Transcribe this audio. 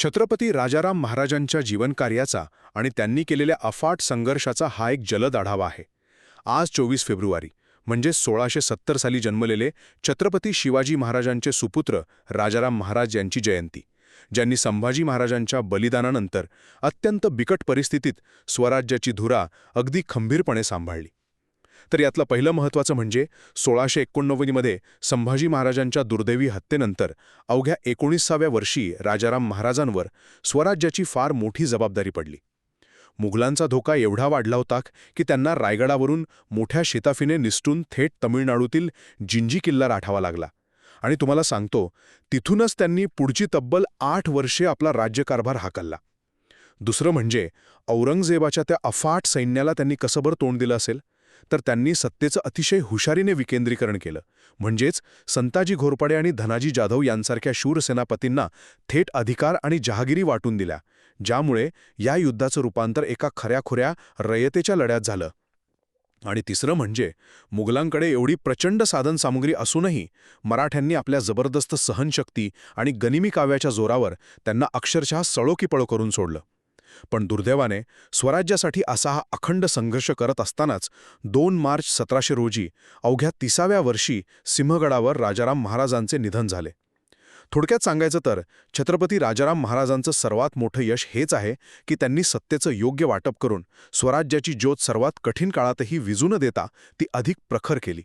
छत्रपती राजाराम महाराजांच्या जीवनकार्याचा आणि त्यांनी केलेल्या अफाट संघर्षाचा हा एक जलद आढावा आहे. आज 24 फेब्रुवारी म्हणजे 1670 साली जन्मलेले छत्रपती शिवाजी महाराजांचे सुपुत्र राजाराम महाराज यांची जयंती, ज्यांनी संभाजी महाराजांच्या बलिदानानंतर अत्यंत बिकट परिस्थितीत स्वराज्याची धुरा अगदी खंबीरपणे सांभाळली. तर यातलं पहिलं महत्त्वाचं म्हणजे 1689 मध्ये संभाजी महाराजांच्या दुर्दैवी हत्येनंतर अवघ्या 19व्या वर्षी राजाराम महाराजांवर स्वराज्याची फार मोठी जबाबदारी पडली. मुघलांचा धोका एवढा वाढला होता की त्यांना रायगडावरून मोठ्या शेताफीने निसटून थेट तमिळनाडूतील जिंजी किल्ला राठावा लागला. आणि तुम्हाला सांगतो, तिथूनच त्यांनी पुढची तब्बल 8 वर्षे आपला राज्यकारभार हाकलला. दुसरं म्हणजे औरंगजेबाच्या त्या अफाट सैन्याला त्यांनी कसं बरं तोंड दिलं असेल, तर त्यांनी सत्तेचं अतिशय हुशारीने विकेंद्रीकरण केलं. म्हणजेच संताजी घोरपडे आणि धनाजी जाधव यांसारख्या शूर सेनापतींना थेट अधिकार आणि जहागिरी वाटून दिल्या, ज्यामुळे या युद्धाचं रूपांतर एका खऱ्याखुऱ्या रयतेच्या लढ्यात झालं. आणि तिसरं म्हणजे मुघलांकडे एवढी प्रचंड साधनसामुग्री असूनही मराठ्यांनी आपल्या जबरदस्त सहनशक्ती आणि गनिमी काव्याच्या जोरावर त्यांना अक्षरशः सळोकीपळो करून सोडलं. पण दुर्दैवाने स्वराज्यासाठी असा हा अखंड संघर्ष करत असतानाच 2 मार्च 1700 रोजी अवघ्या 30व्या वर्षी सिंहगडावर राजाराम महाराजांचे निधन झाले. थोडक्यात सांगायचं तर छत्रपती राजाराम महाराजांचं सर्वात मोठं यश हेच आहे की त्यांनी सत्तेचं योग्य वाटप करून स्वराज्याची ज्योत सर्वात कठीण काळातही विझू न देता ती अधिक प्रखर केली.